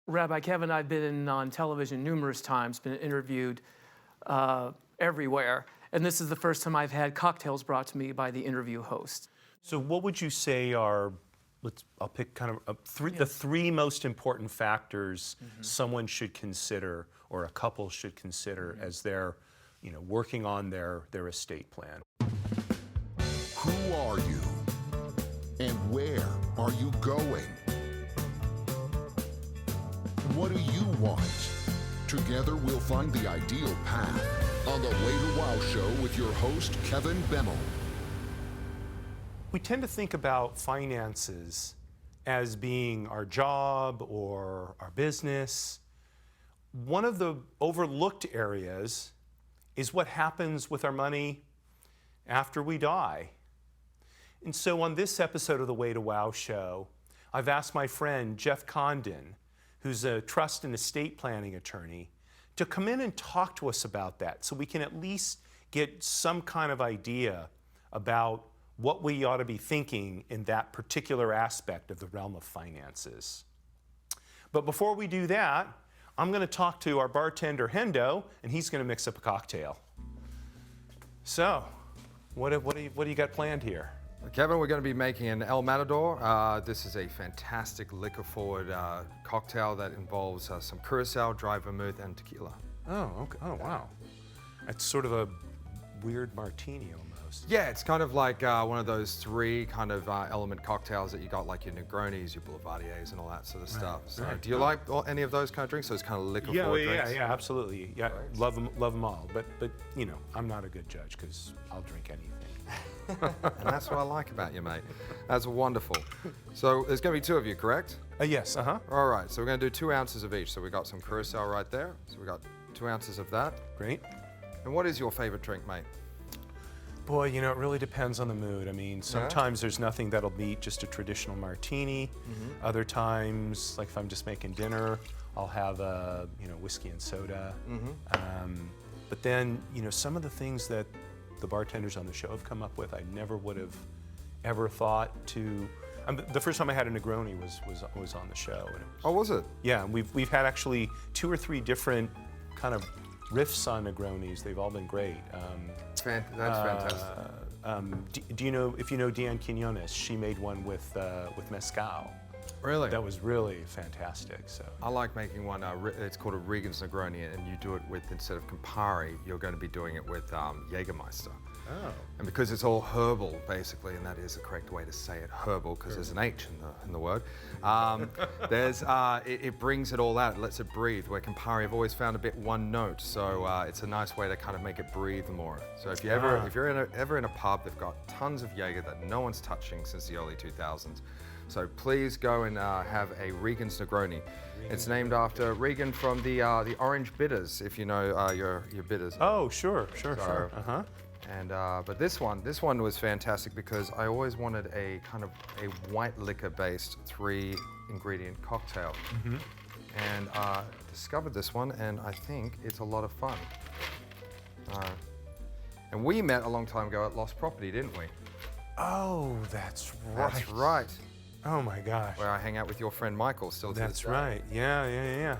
Rabbi Kevin, I've been on television numerous times, been interviewed everywhere, and this is the first time I've had cocktails brought to me by the interview host. So what would you say are, I'll pick kind of the three most important factors someone should consider or a couple should consider as they're, working on their estate plan. Who are you? And where are you going? What do you want? Together we'll find the ideal path on the Way to Wow Show with your host, Kevin Bemmel. We tend to think about finances as being our job or our business. One of the overlooked areas is what happens with our money after we die. And so on this episode of the Way to Wow Show, I've asked my friend Jeff Condon, who's a trust and estate planning attorney, to come in and talk to us about that so we can at least get some kind of idea about what we ought to be thinking in that particular aspect of the realm of finances. But before we do that, I'm going to talk to our bartender, Hendo, and he's going to mix up a cocktail. So, what do you got planned here? Kevin, we're going to be making an El Matador. This is a fantastic liquor-forward cocktail that involves some curacao, dry vermouth, and tequila. Oh, okay. Oh, wow. That's sort of a weird martini almost. Yeah, it's kind of like one of those three kind of element cocktails that you got, like your Negronis, your Boulevardiers, and all that sort of stuff. So, do you like any of those kind of drinks? Those kind of liquor-forward drinks? Yeah, absolutely. Yeah, love them all. But I'm not a good judge because I'll drink anything. And that's what I like about you, mate. That's wonderful. So there's going to be two of you, correct? Yes, All right, so we're going to do 2 ounces of each. So we got some curacao right there. So we got 2 ounces of that. Great. And what is your favorite drink, mate? Boy, it really depends on the mood. I mean, sometimes there's nothing that'll beat just a traditional martini. Other times, like if I'm just making dinner, I'll have a whiskey and soda. But then, some of the things that the bartenders on the show have come up with, I never would have ever thought to. The first time I had a Negroni was on the show. And Was it? Yeah, and we've had actually 2 or 3 different kind of riffs on Negronis. They've all been great. That's fantastic. Do you know Deanne Quinones? She made one with mezcal. Really? That was really fantastic. So I like making one. It's called a Regan's Negroni, and you do it with, instead of Campari, you're going to be doing it with Jägermeister. Oh. And because it's all herbal, basically, and that is the correct way to say it, herbal, because there's an H in the word. It brings it all out. It lets it breathe. Where Campari, I've always found a bit one note, so it's a nice way to kind of make it breathe more. So if you're ever in a pub, they've got tons of Jaeger that no one's touching since the early 2000s. So please go and have a Regan's Negroni. It's named after Regan from the Orange Bitters, if you know your bitters. Oh, sure. And but this one was fantastic because I always wanted a kind of a white liquor-based 3-ingredient cocktail. And discovered this one, and I think it's a lot of fun. And we met a long time ago at Lost Property, didn't we? Oh, that's right. That's right. Oh my gosh. Where I hang out with your friend Michael still to this That's day. right. Yeah.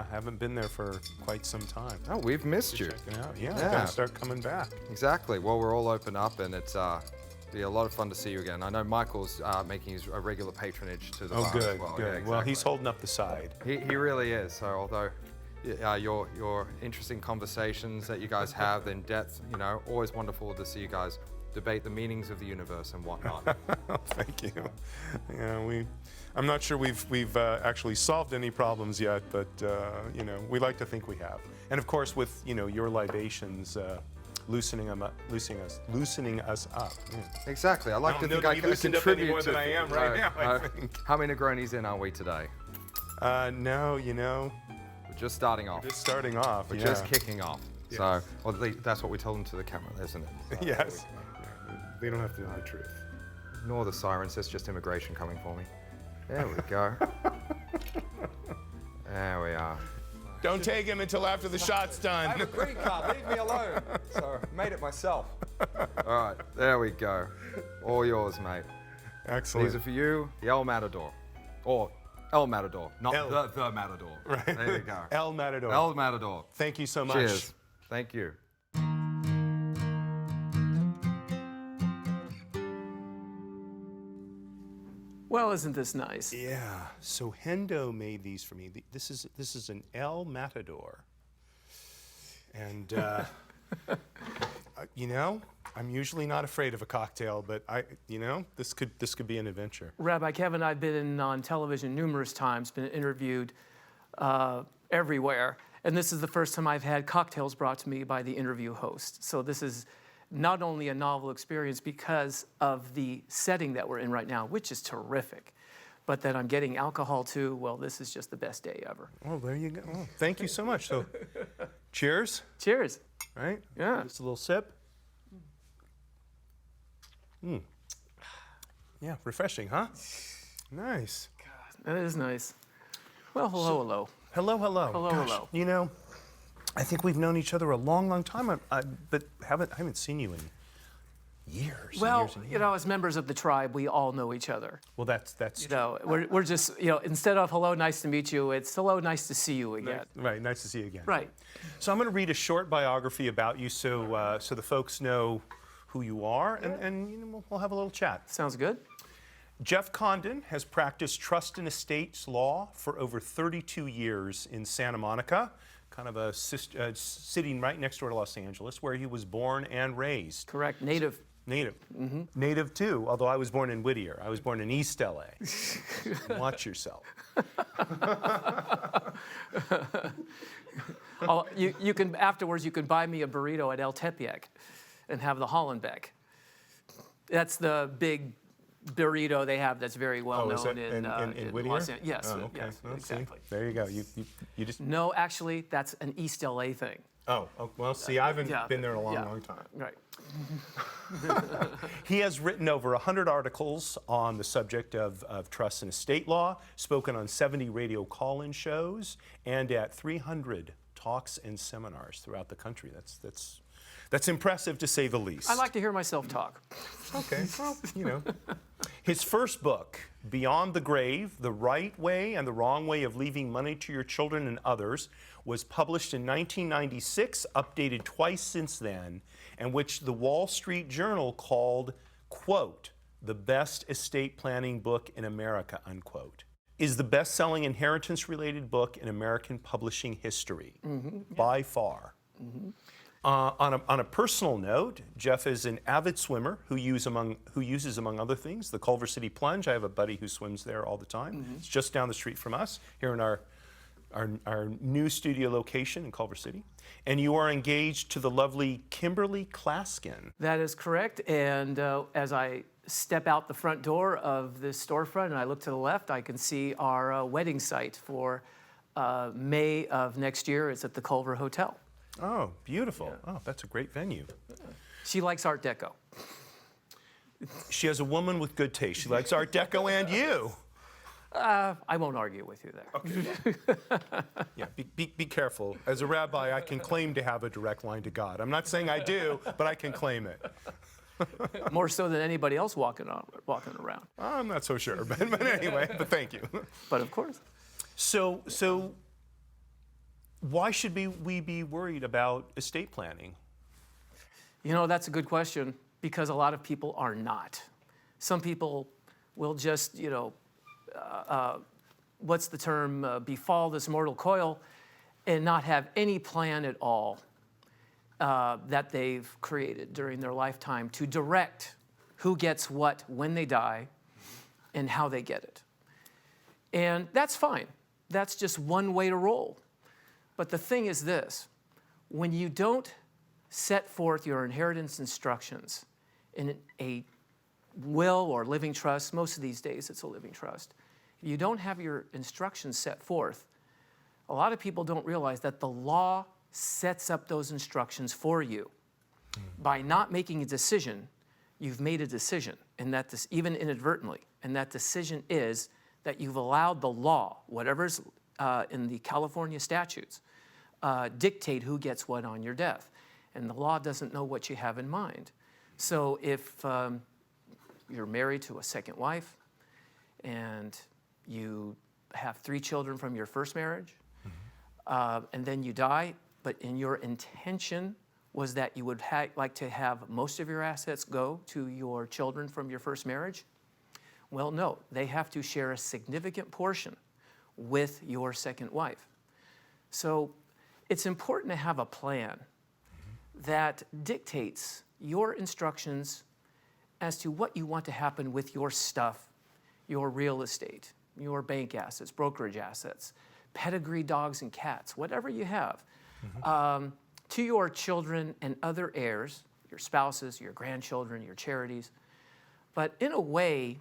I haven't been there for quite some time. Oh, we've missed you. Check it out. Yeah, I'm gonna start coming back. Exactly. Well, we're all open up, and it's be a lot of fun to see you again. I know Michael's making a regular patronage to the bar good, as well. good. Yeah, exactly. Well, he's holding up the side. He really is. So although your interesting conversations that you guys have in depth, always wonderful to see you guys debate the meanings of the universe and whatnot. Thank you. Yeah, I'm not sure we've actually solved any problems yet, but we like to think we have. And of course, with your libations, loosening us up. Exactly. I like to think I can contribute any more than I am right now. I think. How many Negronis in are we today? No, We're just starting off. just starting off. We're just kicking off. Yes. So, well, at least that's what we tell them to the camera, isn't it? So, Yes. They don't have to know the truth. Ignore the sirens. That's just immigration coming for me. There we go. There we are. Don't take him until after the shot's done. I have a green card. Leave me alone. So, made it myself. All right. There we go. All yours, mate. Excellent. These are for you, the El Matador. Or El Matador, not El- the Matador. Right. There you go. El Matador. El Matador. Thank you so much. Cheers. Thank you. Well, isn't this nice? Yeah. So Hendo made these for me. This is an El Matador, and you know, I'm usually not afraid of a cocktail, but this could be an adventure. Rabbi Kevin, I've been on television numerous times, been interviewed everywhere, and this is the first time I've had cocktails brought to me by the interview host. So this is not only a novel experience because of the setting that we're in right now, which is terrific, but that I'm getting alcohol too. Well, this is just the best day ever. Oh, there you go. Oh, thank you so much. So, cheers. Cheers. Right? Yeah. Just a little sip. Yeah, refreshing, huh? Nice. That is nice. Well, hello, hello. Hello, hello. Hello, Gosh, hello. You know, I think we've known each other a long, long time, but I haven't seen you in years. Well, and years and years. you know, as members of the tribe, we all know each other. Well, that's You know, we're just, you know, instead of hello, nice to meet you, it's hello, nice to see you again. right. Nice to see you again. Right. So I'm going to read a short biography about you, so the folks know who you are, and you know, we'll have a little chat. Sounds good. Jeff Condon has practiced trust and estates law for over 32 years in Santa Monica, kind of a city right next door to Los Angeles, where he was born and raised. Correct. Native. Native. Native too, although I was born in Whittier. I was born in East LA. Watch yourself. Oh, you can afterwards. You can buy me a burrito at El Tepeyac, and have the Hollenbeck. That's the big burrito they have. That's very well is known it in Whittier? Los Angeles. Yes, Oh, okay. yes, Well, see, exactly. there you go. You just. No, actually, that's an East LA thing. Oh, well, see, I haven't Yeah, been there in a long, yeah. long time. Right. He has written over 100 articles on the subject of trust and estate law, spoken on 70 radio call-in shows, and at 300 talks and seminars throughout the country. That's impressive to say the least. I like to hear myself talk. Okay, well, you know. His first book, Beyond the Grave, The Right Way and the Wrong Way of Leaving Money to Your Children and Others, was published in 1996, updated twice since then, and which the Wall Street Journal called, quote, the best estate planning book in America, unquote. Is the best-selling inheritance-related book in American publishing history, by far. On a personal note, Jeff is an avid swimmer who uses, among other things, the Culver City Plunge. I have a buddy who swims there all the time. It's just down the street from us, here in our new studio location in Culver City. And you are engaged to the lovely Kimberly Claskin. That is correct. And as I step out the front door of this storefront and I look to the left, I can see our wedding site for May of next year. It's at the Culver Hotel. Oh, beautiful. Oh, that's a great venue. She likes Art Deco. She has a woman with good taste. She likes Art Deco and you. I won't argue with you there. Yeah, be careful. As a rabbi, I can claim to have a direct line to God. I'm not saying I do, but I can claim it. More so than anybody else walking around. I'm not so sure, but anyway, but thank you. But of course. So why should we be worried about estate planning? You know, that's a good question because a lot of people are not. Some people will just, you know, what's the term, befall this mortal coil and not have any plan at all that they've created during their lifetime to direct who gets what when they die and how they get it. And that's fine. That's just one way to roll. But the thing is this, when you don't set forth your inheritance instructions in a will or living trust, most of these days it's a living trust, if you don't have your instructions set forth, a lot of people don't realize that the law sets up those instructions for you. By not making a decision, you've made a decision, and that this, even inadvertently, and that decision is that you've allowed the law, whatever's in the California statutes, dictate who gets what on your death. And the law doesn't know what you have in mind. So if you're married to a second wife and you have 3 children from your first marriage, and then you die, but in your intention was that you would like to have most of your assets go to your children from your first marriage, well, no, they have to share a significant portion with your second wife. So it's important to have a plan that dictates your instructions as to what you want to happen with your stuff, your real estate, your bank assets, brokerage assets, pedigree dogs and cats, whatever you have, to your children and other heirs, your spouses, your grandchildren, your charities, but in a way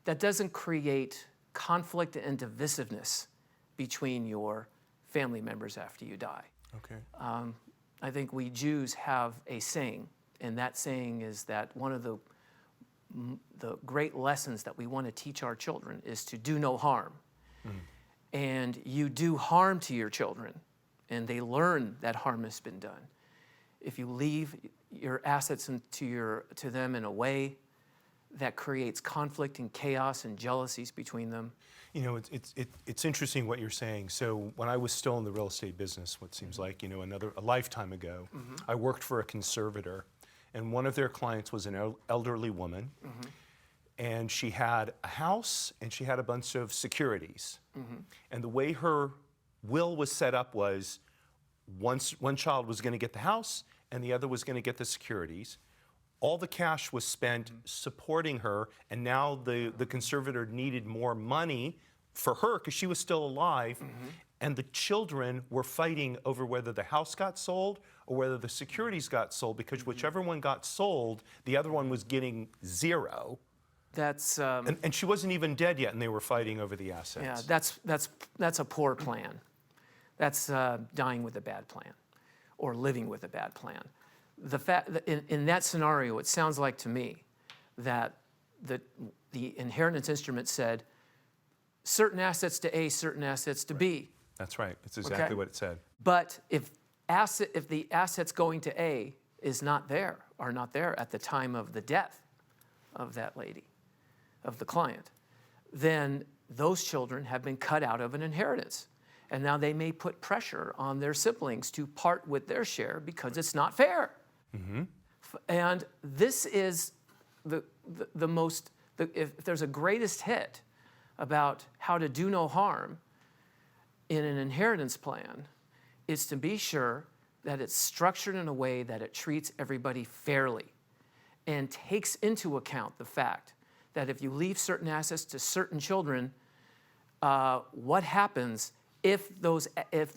that doesn't create conflict and divisiveness between your family members after you die. Okay. I think we Jews have a saying, and that saying is that one of the great lessons that we want to teach our children is to do no harm. And you do harm to your children, and they learn that harm has been done. If you leave your assets to them in a way that creates conflict and chaos and jealousies between them. You know, it's interesting what you're saying. So when I was still in the real estate business, what seems like, you know, a lifetime ago, I worked for a conservator, and one of their clients was an elderly woman, and she had a house and she had a bunch of securities. And the way her will was set up was one child was going to get the house and the other was going to get the securities. All the cash was spent supporting her, and now the conservator needed more money for her because she was still alive, and the children were fighting over whether the house got sold or whether the securities got sold, because whichever one got sold, the other one was getting zero. That's And she wasn't even dead yet, and they were fighting over the assets. yeah, that's a poor plan. That's dying with a bad plan, or living with a bad plan. The fact that in that scenario, it sounds like to me that the inheritance instrument said certain assets to A, certain assets to B. That's right. It's exactly what it said. But if the assets going to A are not there at the time of the death of that lady, of the client, then those children have been cut out of an inheritance. And now they may put pressure on their siblings to part with their share because it's not fair. And this is if there's a greatest hit about how to do no harm in an inheritance plan, it's to be sure that it's structured in a way that it treats everybody fairly and takes into account the fact that if you leave certain assets to certain children, what happens if those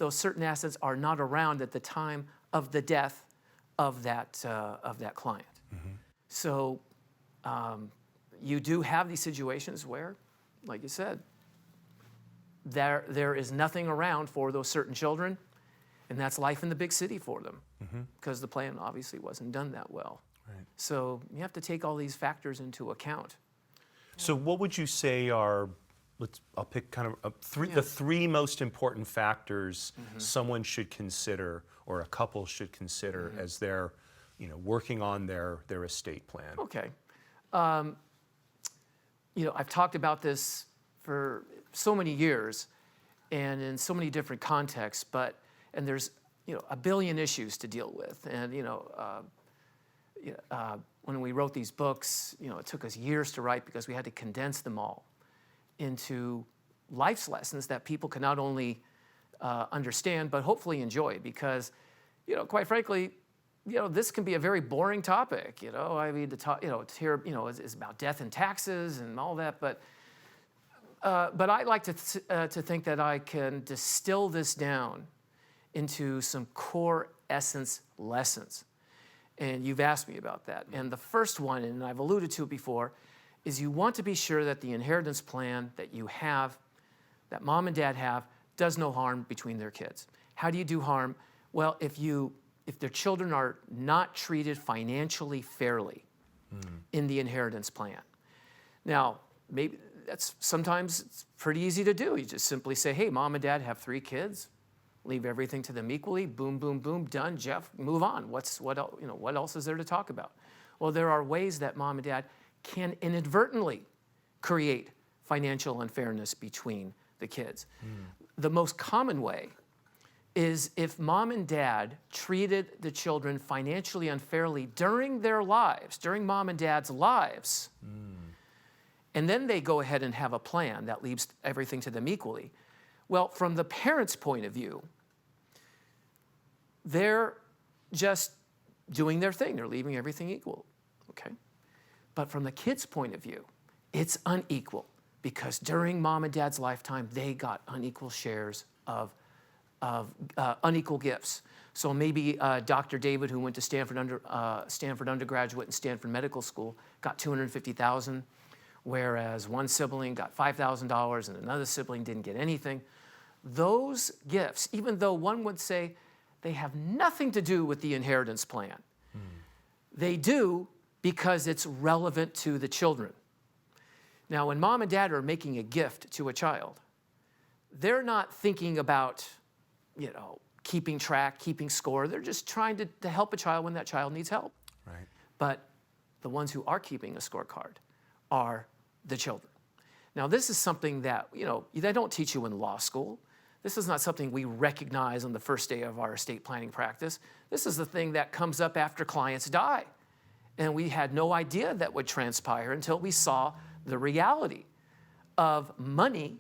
certain assets are not around at the time of the death of that client. So you do have these situations where, like you said, there is nothing around for those certain children, and that's life in the big city for them, because the plan obviously wasn't done that well. Right. So you have to take all these factors into account. So what would you say are, I'll pick kind of the three most important factors someone should consider, or a couple should consider, as they're, working on their estate plan? Okay. I've talked about this for so many years and in so many different contexts, and there's, a billion issues to deal with. And, when we wrote these books, it took us years to write because we had to condense them all into life's lessons that people can not only understand, but hopefully enjoy, because, quite frankly, this can be a very boring topic. I mean, it's here, it's about death and taxes and all that, but I like to think that I can distill this down into some core essence lessons. And you've asked me about that. And the first one, and I've alluded to it before, is you want to be sure that the inheritance plan that you have, that mom and dad have, does no harm between their kids. How do you do harm? Well, if their children are not treated financially fairly in the inheritance plan. Now, maybe sometimes it's pretty easy to do. You just simply say, hey, mom and dad have 3 kids. Leave everything to them equally. Boom, boom, boom, done. Jeff, move on. What else is there to talk about? Well, there are ways that mom and dad can inadvertently create financial unfairness between the kids. The most common way is if mom and dad treated the children financially unfairly during their lives, during mom and dad's lives, and then they go ahead and have a plan that leaves everything to them equally. Well, from the parents' point of view, they're just doing their thing. They're leaving everything equal, okay? But from the kids' point of view, it's unequal because during mom and dad's lifetime, they got unequal shares of unequal gifts. So maybe Dr. David, who went to Stanford undergraduate and Stanford Medical School, got $250,000, whereas one sibling got $5,000 and another sibling didn't get anything. Those gifts, even though one would say they have nothing to do with the inheritance plan, they do because it's relevant to the children. Now, when mom and dad are making a gift to a child, they're not thinking about, keeping track, keeping score. They're just trying to help a child when that child needs help. Right. But the ones who are keeping a scorecard are the children. Now, this is something that, they don't teach you in law school. This is not something we recognize on the first day of our estate planning practice. This is the thing that comes up after clients die. And we had no idea that would transpire until we saw the reality of money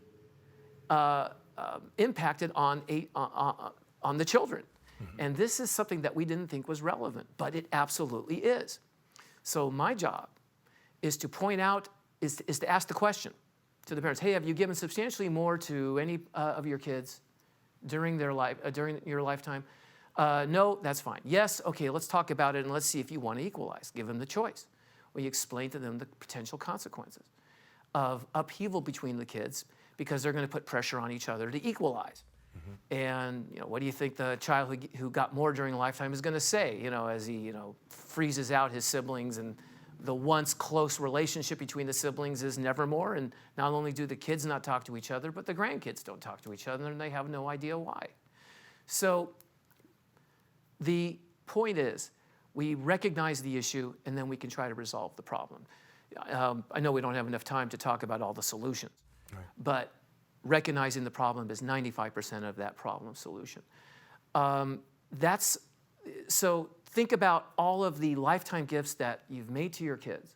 impacted on the children. And this is something that we didn't think was relevant, but it absolutely is. So my job is to point out, is to ask the question to the parents, hey, have you given substantially more to any of your kids during their life, during your lifetime? No, that's fine. Yes, okay, let's talk about it and let's see if you want to equalize. Give them the choice. We explain to them the potential consequences of upheaval between the kids because they're going to put pressure on each other to equalize. And what do you think the child who got more during a lifetime is going to say, as he freezes out his siblings, and the once close relationship between the siblings is nevermore, and not only do the kids not talk to each other, but the grandkids don't talk to each other, and they have no idea why. So the point is, we recognize the issue, and then we can try to resolve the problem. I know we don't have enough time to talk about all the solutions, but recognizing the problem is 95% of that problem solution. So think about all of the lifetime gifts that you've made to your kids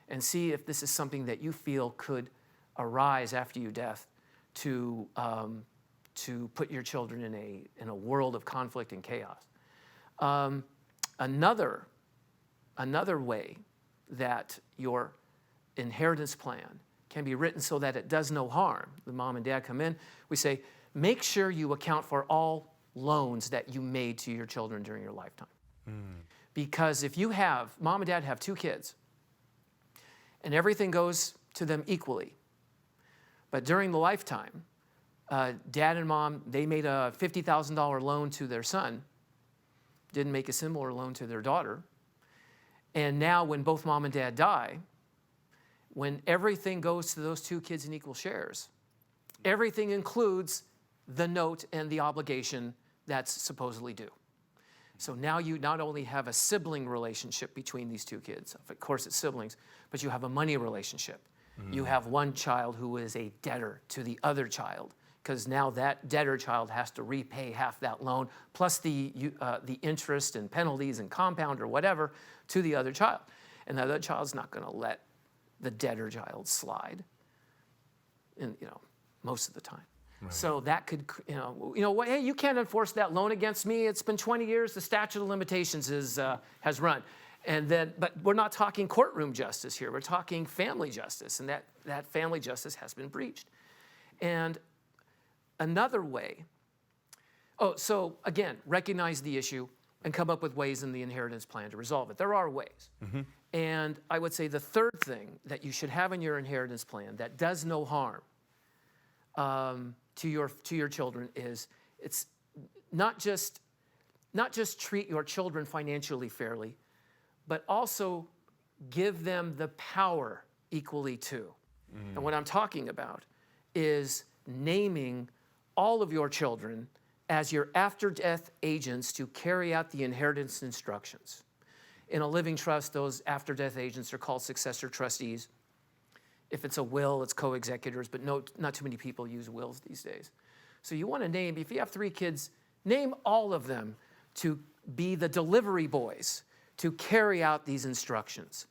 and see if this is something that you feel could arise after your death to put your children in a world of conflict and chaos. Another way that your inheritance plan can be written so that it does no harm. The mom and dad come in, we say, make sure you account for all loans that you made to your children during your lifetime. Because if you mom and dad have two kids, and everything goes to them equally, but during the lifetime, dad and mom, they made a $50,000 loan to their son, didn't make a similar loan to their daughter, and now when both mom and dad die, when everything goes to those two kids in equal shares, everything includes the note and the obligation that's supposedly due. So now you not only have a sibling relationship between these two kids, of course it's siblings, but you have a money relationship. You have one child who is a debtor to the other child, because now that debtor child has to repay half that loan, plus the interest and penalties and compound or whatever to the other child. And the other child's not going to let the debtor child slide, most of the time. Right. So that could, hey, you can't enforce that loan against me. It's been 20 years. The statute of limitations has run. And then, but we're not talking courtroom justice here. We're talking family justice, and that family justice has been breached. And another way, so again, recognize the issue and come up with ways in the inheritance plan to resolve it. There are ways. And I would say the third thing that you should have in your inheritance plan that does no harm to your children is it's not just treat your children financially fairly, but also give them the power equally too. And what I'm talking about is naming all of your children as your after-death agents to carry out the inheritance instructions. In a living trust, those after-death agents are called successor trustees. If it's a will, it's co-executors, but not too many people use wills these days. So you want to name, if you have 3 kids, name all of them to be the delivery boys to carry out these instructions.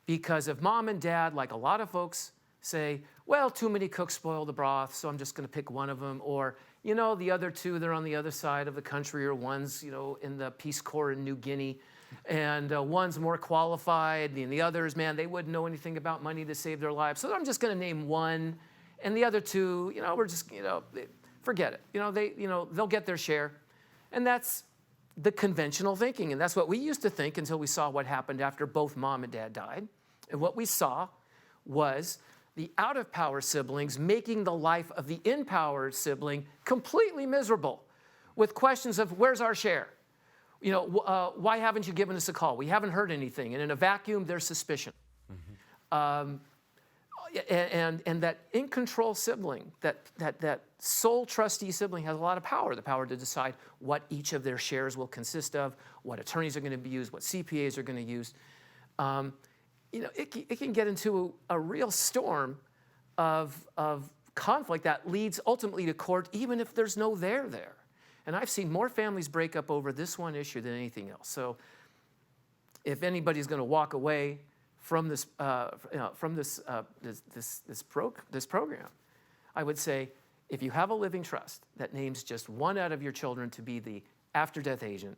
Because if mom and dad, like a lot of folks, say, well, too many cooks spoil the broth, so I'm just going to pick one of them, or, you know, the other 2, they're on the other side of the country, or one's, you know, in the Peace Corps in New Guinea, and one's more qualified, and the others, man, they wouldn't know anything about money to save their lives, so I'm just going to name one, and the other 2, you know, we're just, you know, forget it. They'll get their share, and that's the conventional thinking, and that's what we used to think until we saw what happened after both mom and dad died. And what we saw was the out-of-power siblings making the life of the in-power sibling completely miserable with questions of, where's our share? You know, why haven't you given us a call? We haven't heard anything. And in a vacuum, there's suspicion. And that in-control sibling, that sole trustee sibling has a lot of power, the power to decide what each of their shares will consist of, what attorneys are going to be used, what CPAs are going to use. You know, it can get into a real storm of conflict that leads ultimately to court, even if there's no there. And I've seen more families break up over this one issue than anything else. So if anybody's going to walk away from this program, I would say, if you have a living trust that names just one out of your children to be the after-death agent,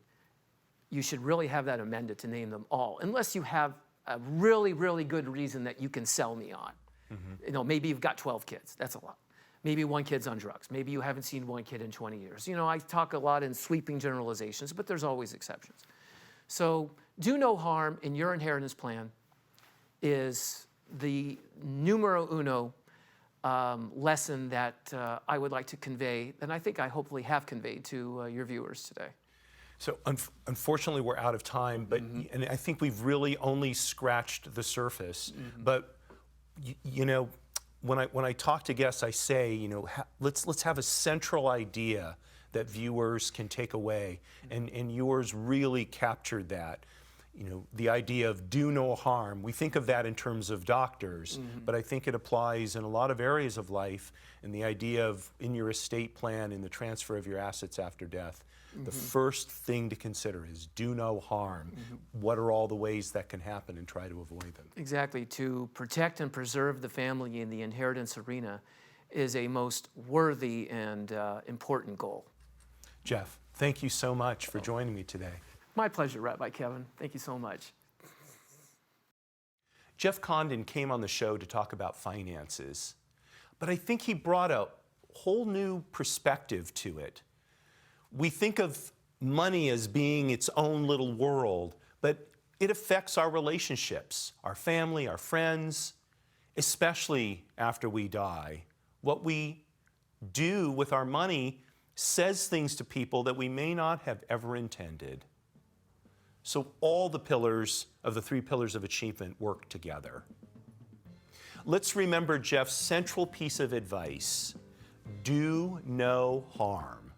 you should really have that amended to name them all, unless you have a really, really good reason that you can sell me on. You know, maybe you've got 12 kids. That's a lot. Maybe one kid's on drugs. Maybe you haven't seen one kid in 20 years. You know, I talk a lot in sweeping generalizations, but there's always exceptions. So do no harm in your inheritance plan is the numero uno lesson that I would like to convey, and I think I hopefully have conveyed to your viewers today. So unfortunately, we're out of time, but and I think we've really only scratched the surface. But you know, when I talk to guests, I say, you know, let's have a central idea that viewers can take away, and yours really captured that. You know, the idea of do no harm. We think of that in terms of doctors, but I think it applies in a lot of areas of life. And the idea of in your estate plan, in the transfer of your assets after death, the first thing to consider is do no harm. What are all the ways that can happen, and try to avoid them? Exactly. To protect and preserve the family in the inheritance arena is a most worthy and important goal. Jeff, thank you so much for joining me today. My pleasure, Rabbi Kevin. Thank you so much. Jeff Condon came on the show to talk about finances, but I think he brought a whole new perspective to it. We think of money as being its own little world, but it affects our relationships, our family, our friends, especially after we die. What we do with our money says things to people that we may not have ever intended. So all the pillars of the 3 pillars of achievement work together. Let's remember Jeff's central piece of advice: do no harm.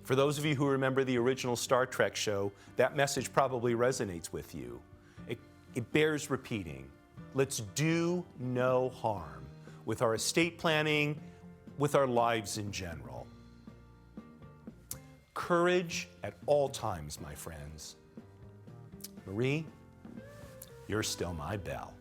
For those of you who remember the original Star Trek show, that message probably resonates with you. It bears repeating. Let's do no harm with our estate planning, with our lives in general. Courage at all times, my friends. Marie, you're still my belle.